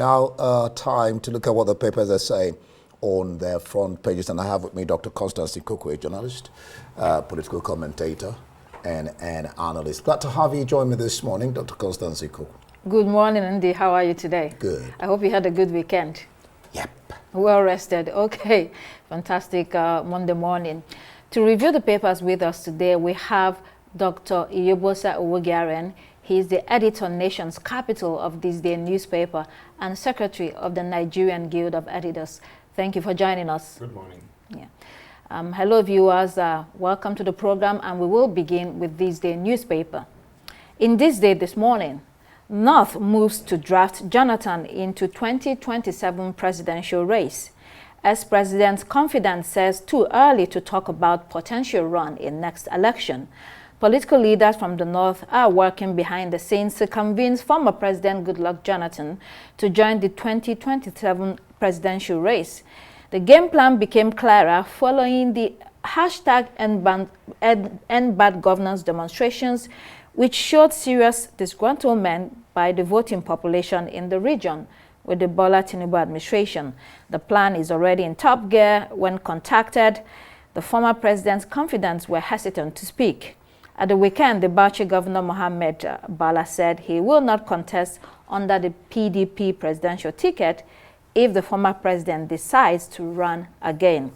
Now, time to look at what the papers are saying on their front pages. And I have with me Dr. Scarcity, a journalist, political commentator, and an analyst. Glad to have you join me this morning, Dr. Scarcity. Good morning, Andy. How are you today? Good. I hope you had a good weekend. Yep. Well rested. Okay. Fantastic Monday morning. To review the papers with us today, we have Dr. Iyobosa Owogaren. He is the editor Nation's Capital of this day newspaper and secretary of the Nigerian Guild of Editors. Thank you for joining us. Good morning. Yeah. Hello, viewers. Welcome to the program, and we will begin with this day newspaper. In this day this morning, North moves to draft Jonathan into 2027 presidential race. Ex-President's confidence says too early to talk about potential run in next election. Political leaders from the North are working behind the scenes to convince former President Goodluck Jonathan to join the 2027 presidential race. The game plan became clearer following the hashtag End Bad Governance demonstrations, which showed serious disgruntlement by the voting population in the region with the Bola Tinubu administration. The plan is already in top gear. When contacted, the former president's confidants were hesitant to speak. At the weekend, the Bauchi Governor Mohammed Bala said he will not contest under the PDP presidential ticket if the former president decides to run again.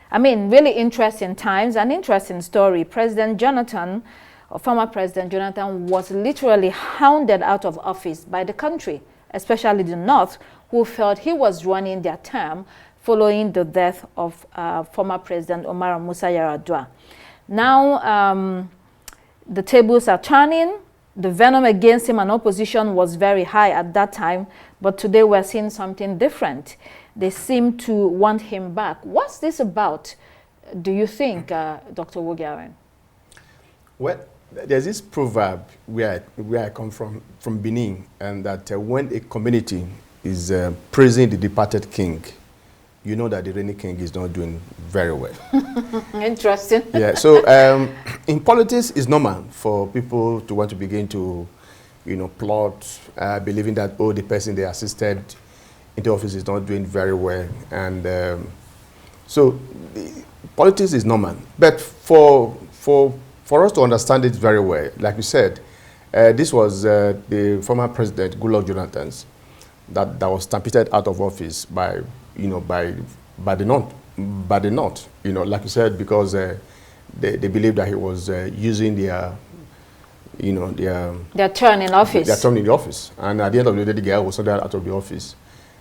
I mean, really interesting times, an interesting story. Former President Jonathan was literally hounded out of office by the country, especially the North, who felt he was running their term following the death of former President Omar Musa Yar'Adua. Now, the tables are turning. The venom against him and opposition was very high at that time, but today we're seeing something different. They seem to want him back. What's this about, do you think, Dr. Owogaren? Well, there's this proverb where I come from Benin, and that when a community is praising the departed king, you know that the reigning king is not doing very well. Interesting. Yeah, so in politics, it's normal for people to want to begin to, plot, believing that, oh, the person they assisted into office is not doing very well. And so politics is normal. But for us to understand it very well, like you said, this was the former president, Goodluck Jonathan, that was stampeded out of office by the North, like you said, because they believed that he was using their turn in office. Their turn in the office, and at the end of the day, the guy was ordered out of the office,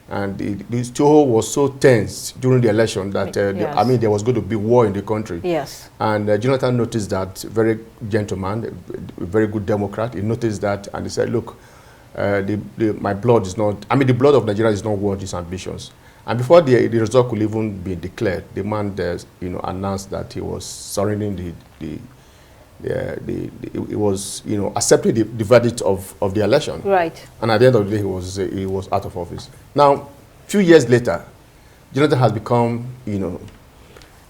and the show was so tense during the election that yes. There was going to be war in the country. Yes. And Jonathan noticed that, very gentleman, a very good Democrat. He noticed that, and he said, "Look, my blood is not. the blood of Nigeria is not worth his ambitions." And before the result could even be declared, the man, announced that he was surrendering he was, accepting the verdict of the election. Right. And at the end of the day, he was out of office. Now, a few years later, Jonathan has become,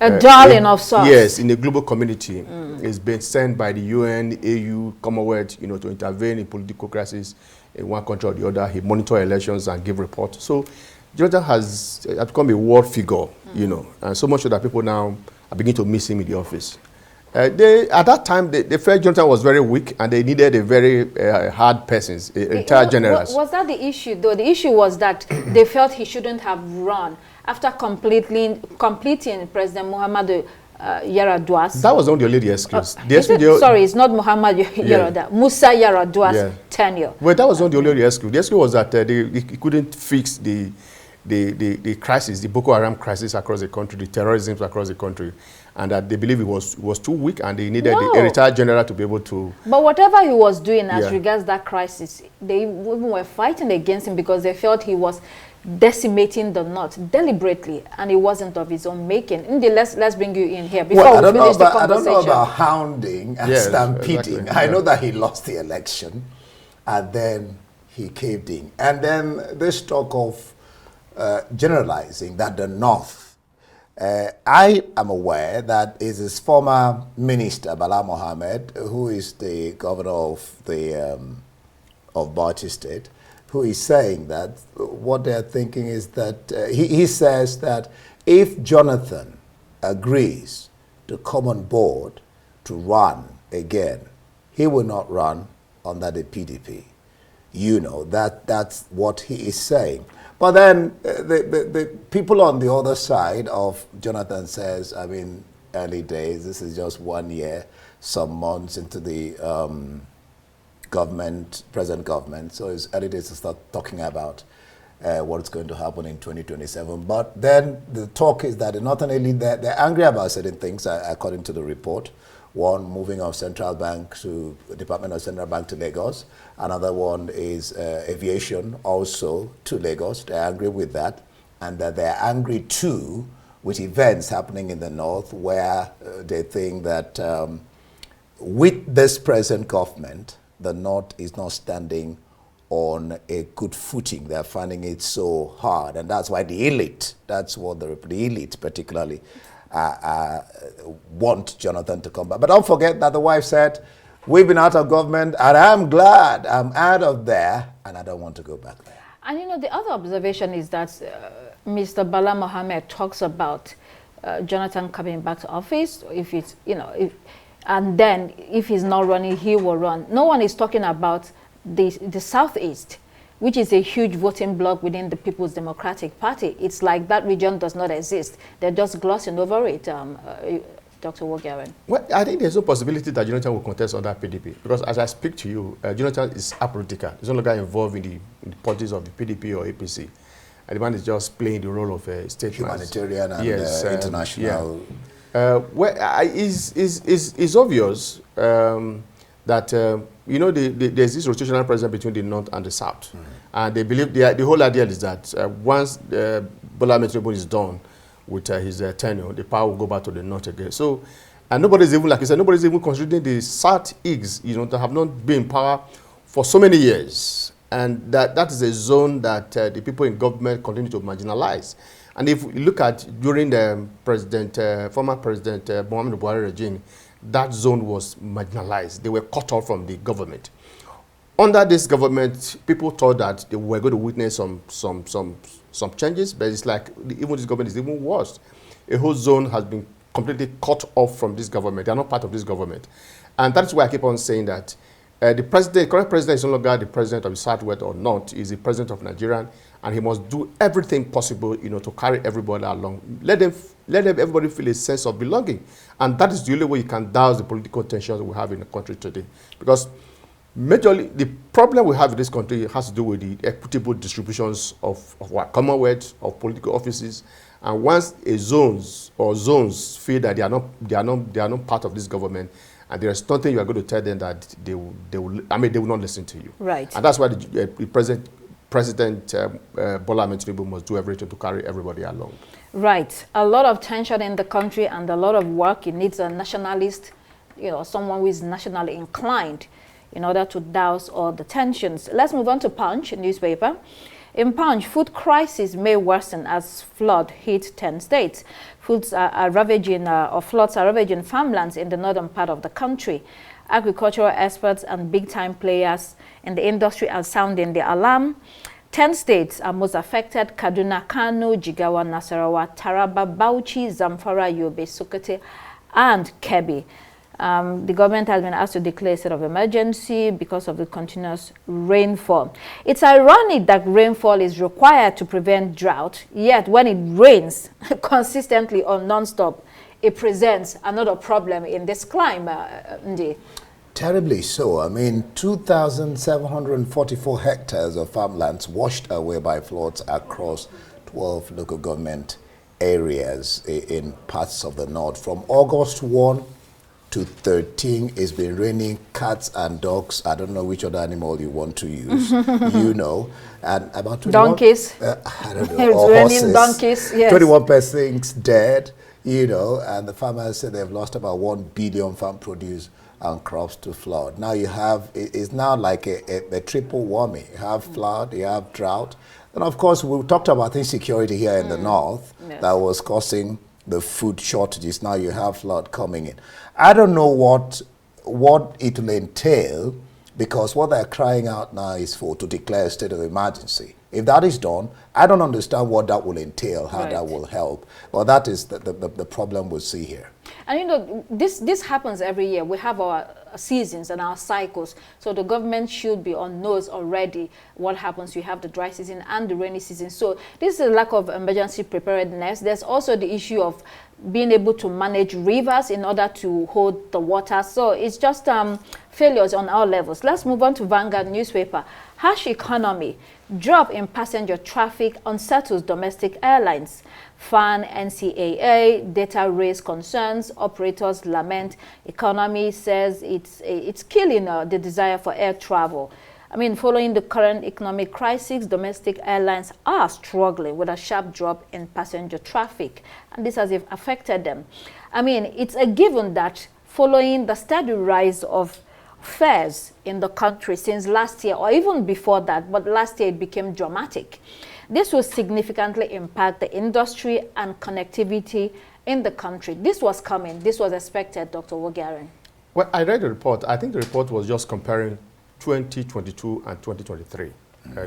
a darling of sorts. Yes, in the global community. It's been sent by the UN, AU, Commonwealth, to intervene in political crises in one country or the other. He monitors elections and give reports. So Jonathan has become a world figure, and so much so that people now are beginning to miss him in the office. At that time, they felt Jonathan was very weak, and they needed a very hard person, retired general. Was that the issue, though? The issue was that they felt he shouldn't have run after completing President Muhammad Yar'Adua's. That was not only the excuse. Sorry, it's not Muhammad Yar'Adua. Musa Yar'Adua's tenure. Well, that was not the only excuse. The excuse was that he couldn't fix the crisis, the Boko Haram crisis across the country, the terrorism across the country, and that they believe he was too weak, and they needed a retired general to be able to. But whatever he was doing as regards that crisis, they even were fighting against him because they felt he was decimating the North deliberately, and it wasn't of his own making. Indeed, let's bring you in here before we finish the conversation. I don't know about hounding and stampeding. Exactly. I know that he lost the election, and then he caved in. And then this talk of generalizing that the North, I am aware that is his former minister, Bala Mohammed, who is the governor of the of Bauchi State, who is saying that. What they're thinking is that he says that if Jonathan agrees to come on board to run again, he will not run under the PDP. You know, that's what he is saying. But then the people on the other side of Jonathan says, I mean, early days, this is just 1 year, some months into the present government, so it's early days to start talking about what's going to happen in 2027. But then the talk is that not only they're angry about certain things, according to the report. One, moving of Central Bank to Department of Central Bank to Lagos. Another one is aviation also to Lagos. They're angry with that. And that they're angry too with events happening in the north where they think that with this present government, the north is not standing on a good footing. They're finding it so hard. And that's why the elite, that's what the elite particularly want Jonathan to come back. But don't forget that the wife said, we've been out of government and I'm glad I'm out of there and I don't want to go back there. And you know, the other observation is that Mr. Bala Mohammed talks about Jonathan coming back to office. If it's, you know, and then if he's not running, he will run. No one is talking about the Southeast, which is a huge voting bloc within the People's Democratic Party. It's like that region does not exist. They're just glossing over it, Dr. Wogiaren. Well, I think there's no possibility that Jonathan will contest under PDP, because as I speak to you, Jonathan is apolitical. He's no longer involved in the politics of the PDP or APC. And the man is just playing the role of a statesman. Humanitarian and yes, international. Yeah. It's obvious that you know, there's this rotational presence between the north and the south. And they believe the whole idea is that once Bola Ahmed Tinubu is done with his tenure, the power will go back to the north again. So, and nobody's even, like I said, nobody's even considering the South-East, you know, that have not been in power for so many years. And that is a zone that the people in government continue to marginalize. And if you look at during the former President Muhammadu Buhari regime, that zone was marginalized. They were cut off from the government. Under this government, people thought that they were going to witness some changes, but it's like even this government is even worse. A whole zone has been completely cut off from this government. They are not part of this government. And that's why I keep on saying that the current president is no longer the president of the Southwest or not. He's the president of Nigeria, and he must do everything possible, you know, to carry everybody along. Let everybody feel a sense of belonging. And that is the only way you can douse the political tensions we have in the country today. Because majorly, the problem we have in this country has to do with the equitable distributions of our commonwealth, of political offices. And once zones feel that they are not part of this government, and there is nothing you are going to tell them that they will not listen to you. Right. And that's why the President Bola Ahmed Tinubu must do everything to carry everybody along. Right. A lot of tension in the country and a lot of work. It needs a nationalist, you know, someone who is nationally inclined in order to douse all the tensions. Let's move on to Punch newspaper. In Punch, food crisis may worsen as flood hit 10 states. Floods are ravaging farmlands in the northern part of the country. Agricultural experts and big-time players in the industry are sounding the alarm. 10 states are most affected: Kaduna, Kano, Jigawa, Nasarawa, Taraba, Bauchi, Zamfara, Yobe, Sokoto, and Kebbi. The government has been asked to declare a state of emergency because of the continuous rainfall. It's ironic that rainfall is required to prevent drought, yet when it rains consistently or non-stop, it presents another problem in this climate. Terribly so. I mean, 2,744 hectares of farmlands washed away by floods across 12 local government areas in parts of the north. From August 1 to 13, it's been raining cats and dogs. I don't know which other animal you want to use, you know. And about 21, donkeys. I don't know. It's or raining horses. donkeys, yes. 21 persons dead, you know, and the farmers say they've lost about 1 billion farm produce and crops to flood. Now you have, it's now like a triple whammy. You have flood, you have drought. And of course, we talked about insecurity here in the north, yes, that was causing the food shortages. Now you have flood coming in. I don't know what it will entail, because what they're crying out now is to declare a state of emergency. If that is done, I don't understand what that will entail, how that will help. Well, that is the problem we see here. And you know, this happens every year. We have our seasons and our cycles. So the government should be on knows already what happens. You have the dry season and the rainy season. So this is a lack of emergency preparedness. There's also the issue of being able to manage rivers in order to hold the water. So it's just failures on all levels. Let's move on to Vanguard newspaper. Harsh economy, drop in passenger traffic unsettles domestic airlines. FAN, NCAA, data raise concerns, operators lament. Economy says it's killing the desire for air travel. I mean, following the current economic crisis, domestic airlines are struggling with a sharp drop in passenger traffic, and this has affected them. I mean, it's a given that following the steady rise of fares in the country since last year, or even before that, but last year it became dramatic. This will significantly impact the industry and connectivity in the country. This was coming. This was expected, Dr. Wogaren. Well, I read the report. I think the report was just comparing 2022 and 2023.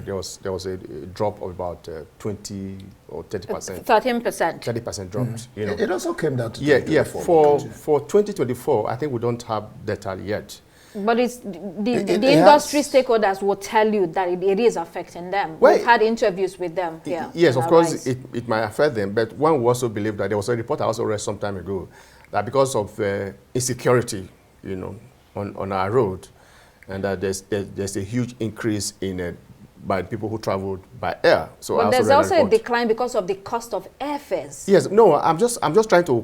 There was a drop of about 20 or 30%. 13%. 30% dropped. You know. It also came down to yeah. For 2024, I think we don't have data yet. But it's the industry stakeholders will tell you that it is affecting them. Well, we've had interviews with them. Yeah. Yes, of course, it might affect them. But one will also believe that there was a report I also read some time ago that because of insecurity, you know, on our road, and that there's a huge increase in by people who traveled by air. So but there's also a decline because of the cost of airfares. Yes, no, I'm just trying to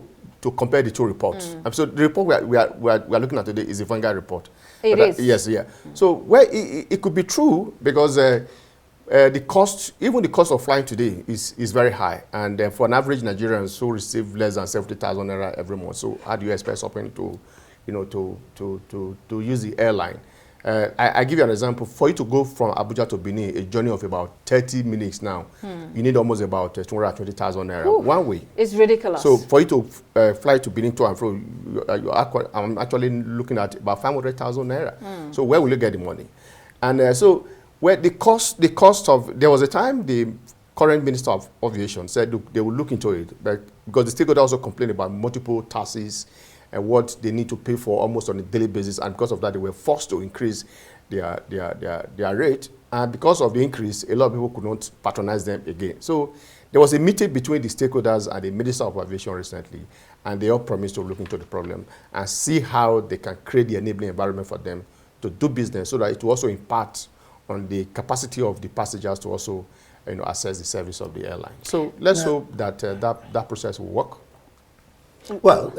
compare the two reports. So the report we are looking at today is the Vanguard report. It is. Yes, yeah. So where it could be true because the cost, even the cost of flying today is very high, and for an average Nigerian who receive less than 70,000 naira every month. So how do you expect someone to, you know, to use the airline? I give you an example. For you to go from Abuja to Benin, a journey of about 30 minutes now, you need almost about 220,000 naira one way. It's ridiculous. So for you to fly to Benin to and fro, I'm actually looking at about 500,000 naira. So where will you get the money? And so where the cost of, there was a time the current Minister of Aviation said look, they will look into it, but because the stakeholders also complained about multiple taxes and what they need to pay for almost on a daily basis, and because of that they were forced to increase their rate, and because of the increase a lot of people could not patronize them again. So there was a meeting between the stakeholders and the Minister of Aviation recently, and they all promised to look into the problem and see how they can create the enabling environment for them to do business so that it will also impact on the capacity of the passengers to also, you know, access the service of the airline. So let's hope that that process will work. Well,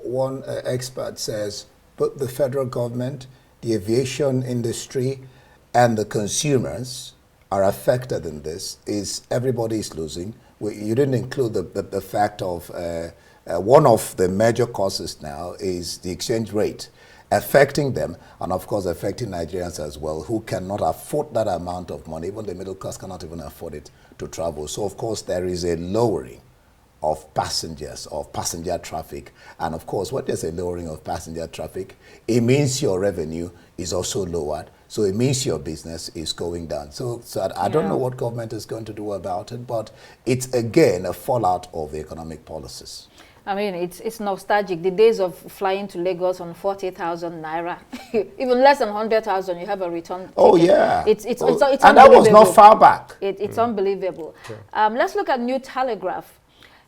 one expert says both the federal government, the aviation industry, and the consumers are affected in this. Everybody is losing. You didn't include the fact of one of the major causes now is the exchange rate affecting them, and of course affecting Nigerians as well, who cannot afford that amount of money. Even the middle class cannot even afford it to travel. So of course there is a lowering of passengers, of passenger traffic. And of course, when there's a lowering of passenger traffic, it means your revenue is also lowered. So it means your business is going down. So I don't know what government is going to do about it, but it's again a fallout of the economic policies. I mean, it's nostalgic. The days of flying to Lagos on 40,000 naira, even less than 100,000, you have a return ticket. Oh yeah, it's and that was not far back. It's unbelievable. Let's look at New Telegraph.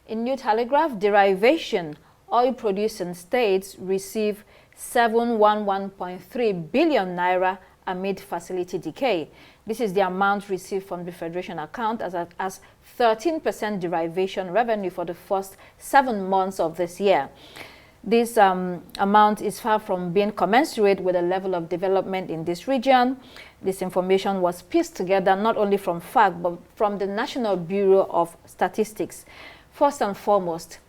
In New Telegraph, derivation, oil-producing states receive 711.3 billion naira amid facility decay. This is the amount received from the Federation account as 13% derivation revenue for the first 7 months of this year. This amount is far from being commensurate with the level of development in this region. This information was pieced together not only from FACT, but from the National Bureau of Statistics. First and foremost,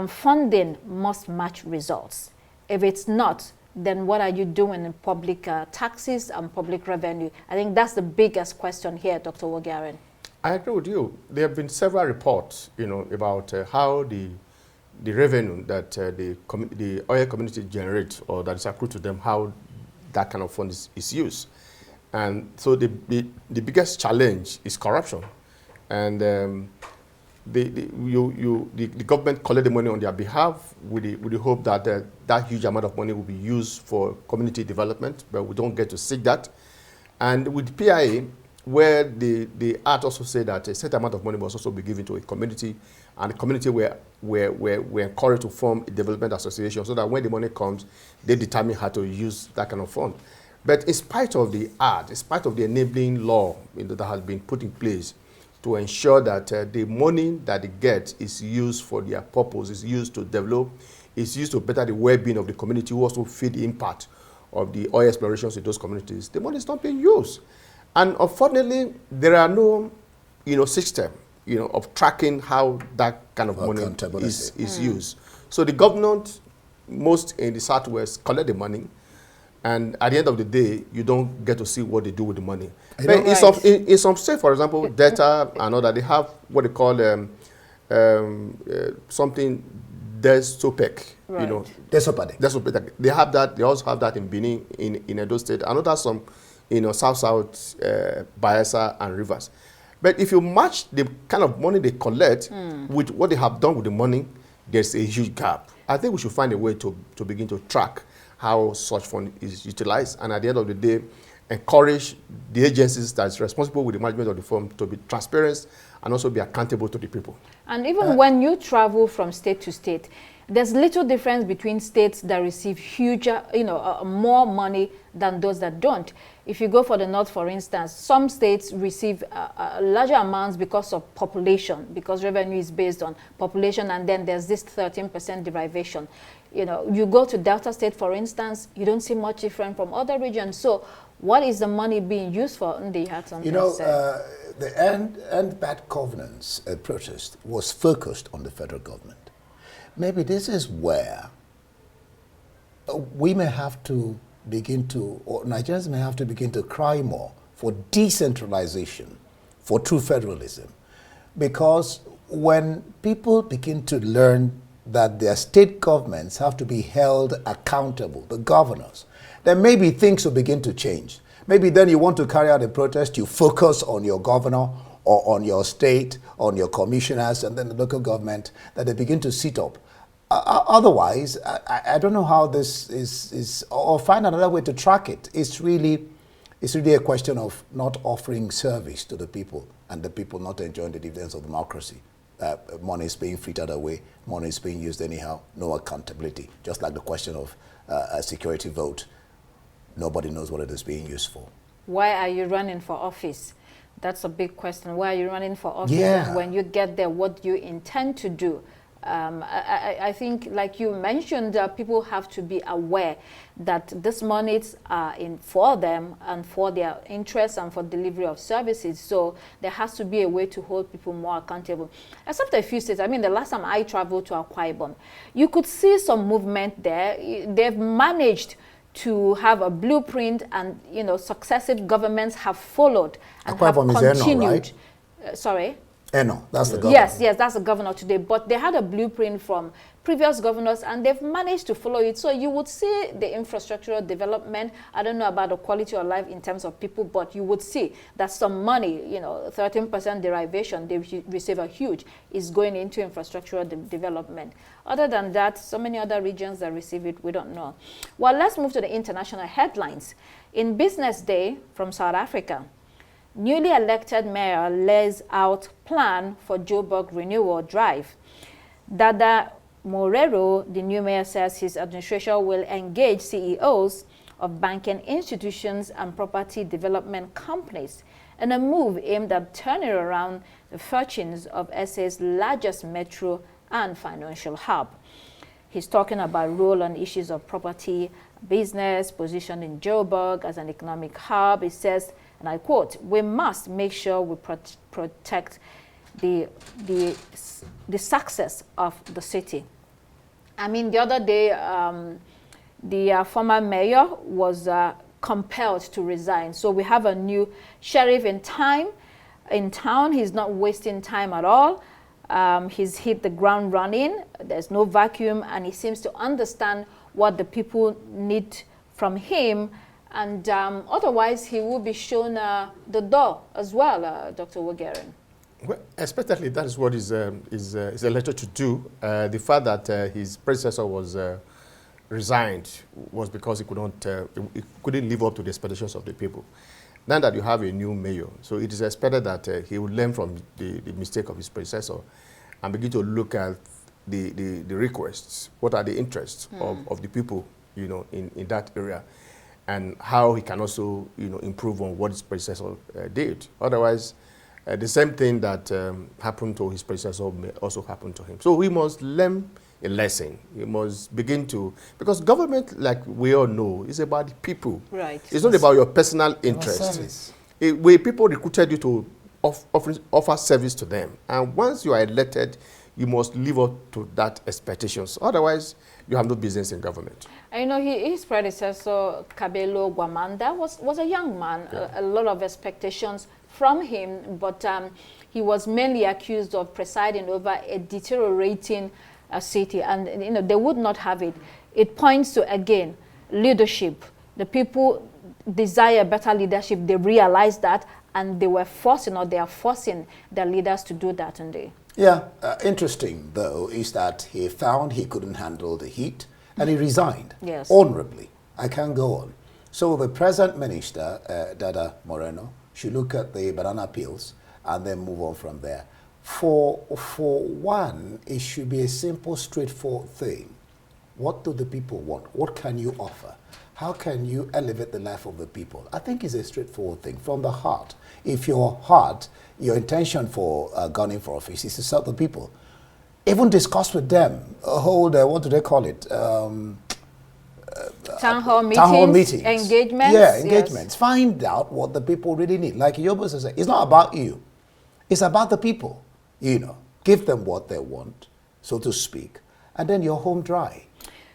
funding must match results. If it's not, then what are you doing in public taxes and public revenue? I think that's the biggest question here, Dr. Wogaren. I agree with you. There have been several reports, you know, about how the revenue that the oil community generates or that is accrued to them, how that kind of fund is used. And so the biggest challenge is corruption. And the government collect the money on their behalf with the hope that that huge amount of money will be used for community development, but we don't get to see that. And with PIA, where the act also said that a certain amount of money must also be given to a community, and the community were encouraged to form a development association so that when the money comes, they determine how to use that kind of fund. But in spite of the act, in spite of the enabling law that has been put in place to ensure that the money that they get is used for their purpose, is used to develop, is used to better the well-being of the community, who also feel the impact of the oil explorations in those communities, the money is not being used. And unfortunately, there are no, system, of tracking how that kind of money is used. So the government, most in the Southwest, collect the money, and at the end of the day, you don't get to see what they do with the money. But in some states, for example, Delta and other, they have what they call something Desopec. Right. Desopec. They have that. They also have that in Benin, in Edo State. I know that's some, South, Bayelsa, and Rivers. But if you match the kind of money they collect with what they have done with the money, there's a huge gap. I think we should find a way to begin to track how such fund is utilized, and at the end of the day, encourage the agencies that is responsible with the management of the fund to be transparent and also be accountable to the people. And even when you travel from state to state, there's little difference between states that receive huger, more money than those that don't. If you go for the North, for instance, some states receive larger amounts because of population, because revenue is based on population, and then there's this 13% derivation. You go to Delta State, for instance, you don't see much different from other regions. So what is the money being used for? The end bad governance protest was focused on the federal government. Maybe this is where we may have to or Nigerians may have to begin to cry more for decentralization, for true federalism. Because when people begin to learn that their state governments have to be held accountable, the governors, then maybe things will begin to change. Maybe then you want to carry out a protest, you focus on your governor or on your state, on your commissioners, and then the local government, that they begin to sit up. Otherwise, I don't know how this is, or find another way to track it. It's really a question of not offering service to the people, and the people not enjoying the dividends of democracy. Money is being frittered away, money is being used anyhow, no accountability. Just like the question of a security vote, nobody knows what it is being used for. Why are you running for office? That's a big question. Why are you running for office? Yeah. And when you get there, what do you intend to do? I think, like you mentioned, people have to be aware that these monies are in for them and for their interests and for delivery of services. So there has to be a way to hold people more accountable. Except a few states. I mean, the last time I traveled to Akwa Ibom, you could see some movement there. They've managed to have a blueprint, and successive governments have followed and Akwa Ibom have is continued. Eno, right? Sorry. Eno, that's the governor. Yes, that's the governor today. But they had a blueprint from previous governors, and they've managed to follow it. So you would see the infrastructural development. I don't know about the quality of life in terms of people, but you would see that some money, 13% derivation, they receive a huge, is going into infrastructural development. Other than that, so many other regions that receive it, we don't know. Well, let's move to the international headlines. In Business Day from South Africa, newly elected mayor lays out plan for Joburg renewal drive. Dada Morero, the new mayor, says his administration will engage CEOs of banking institutions and property development companies in a move aimed at turning around the fortunes of SA's largest metro and financial hub. He's talking about role on issues of property, business, position in Joburg as an economic hub. He says, and I quote, "We must make sure we protect the success of the city." I mean, the other day, the former mayor was compelled to resign. So we have a new sheriff in town. He's not wasting time at all. He's hit the ground running. There's no vacuum, and he seems to understand what the people need from him. And otherwise, he will be shown the door as well, Dr. Wogerin. Well, expectedly, that is what is elected to do. The fact that his predecessor was resigned was because he couldn't live up to the expectations of the people. Now that you have a new mayor, so it is expected that he will learn from the mistake of his predecessor and begin to look at the requests, what are the interests of the people, in that area, and how he can also, improve on what his predecessor did. Otherwise, the same thing that happened to his predecessor may also happen to him. So we must learn a lesson. We must begin to, because government, like we all know, is about the people. Right. It's not about your personal interest. People recruited you to offer service to them. And once you are elected, you must live up to that expectations. Otherwise, you have no business in government. And his predecessor, Kabelo Gwamanda, was a young man. A lot of expectations from him, but he was mainly accused of presiding over a deteriorating city, and they would not have it. It points to, again, leadership. The people desire better leadership. They realize that, and they are forcing their leaders to do that today. Yeah, interesting though is that he found he couldn't handle the heat and he resigned. Yes. Honorably. I can't go on. So the present minister, Dada Moreno, should look at the banana peels and then move on from there. For one, it should be a simple, straightforward thing. What do the people want? What can you offer? How can you elevate the life of the people? I think it's a straightforward thing from the heart. If your heart, your intention for gunning for office is to serve the people, even discuss with them, hold, what do they call it? Town hall meetings, engagements. Yeah, engagements. Yes. Find out what the people really need. Like Yobo says, it's not about you. It's about the people. Give them what they want, so to speak, and then you're home dry.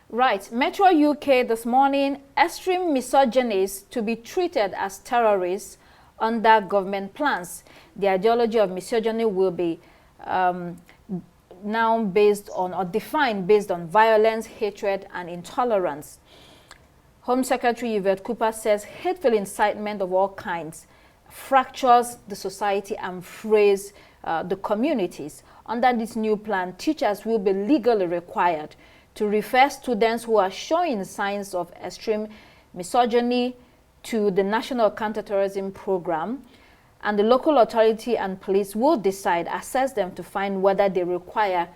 Right. Metro UK this morning, extreme misogynists to be treated as terrorists under government plans. The ideology of misogyny will be now based on, or defined based on, violence, hatred, and intolerance. Home Secretary Yvette Cooper says hateful incitement of all kinds fractures the society and frays the communities. Under this new plan, teachers will be legally required to refer students who are showing signs of extreme misogyny to the National Counterterrorism Program, and the local authority and police will assess them to find whether they require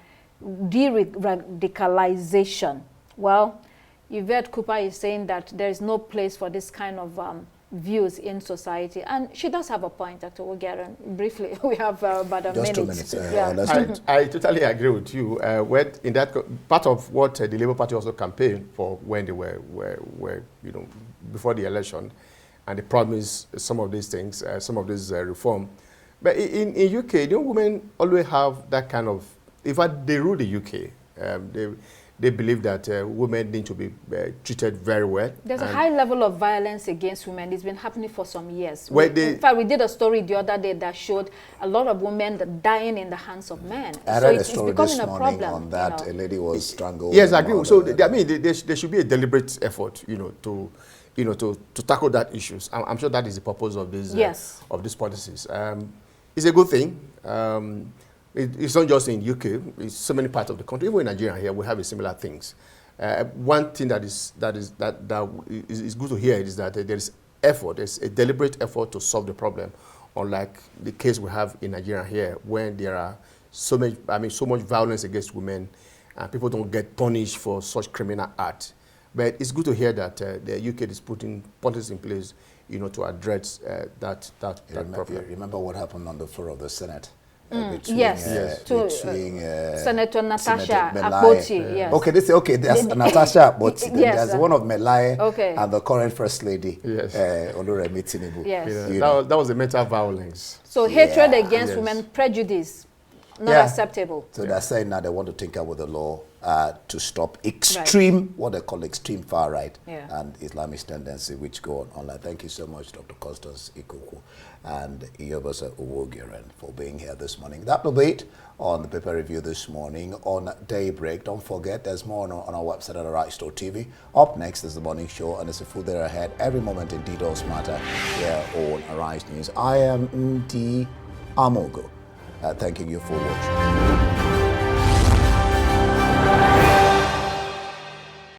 de-radicalization. Well, Yvette Cooper is saying that there is no place for this kind of views in society, and she does have a point, Dr. Wogerin. Briefly, we have about a minute. 2 minutes. I totally agree with you. In that part of what the Labour Party also campaigned for when they were before the election, and they promised some of these things, some of this reform. But in UK, young women always have that kind of. In fact, they rule the UK. They believe that women need to be treated very well. There's a high level of violence against women. It's been happening for some years. In fact, we did a story the other day that showed a lot of women dying in the hands of men. I read a story this morning on that. A lady was strangled. Yes, I agree. So I mean, there should be a deliberate effort, to tackle that issues. I'm sure that is the purpose of this of these policies. It's a good thing. It's not just in UK. It's so many parts of the country. Even in Nigeria here, we have similar things. One thing that is good to hear is that there is effort. There's a deliberate effort to solve the problem, unlike the case we have in Nigeria here, when there are so much violence against women, and people don't get punished for such criminal acts. But it's good to hear that the UK is putting policies in place, to address that problem. Remember what happened on the floor of the Senate? Senator Natasha Akpoti. Yes. There's Natasha Akpoti. There's one of Melai and the current First Lady, Oluremi Tinubu. Yes. That was a mental violence. So hatred against women, prejudice, not acceptable. So they're saying now they want to tinker with the law to stop extreme, what they call extreme far right and Islamist tendency, which go on online. Thank you so much, Dr. Constance Ikuku and Iyobasa Uwogiran, for being here this morning. That will be it on the paper review this morning on Daybreak. Don't forget, there's more on our website at Arise.tv. Up next is the morning show, and it's a full day ahead. Every moment indeed does matter here on Arise News. I am Ndi Amogo, thanking you for watching.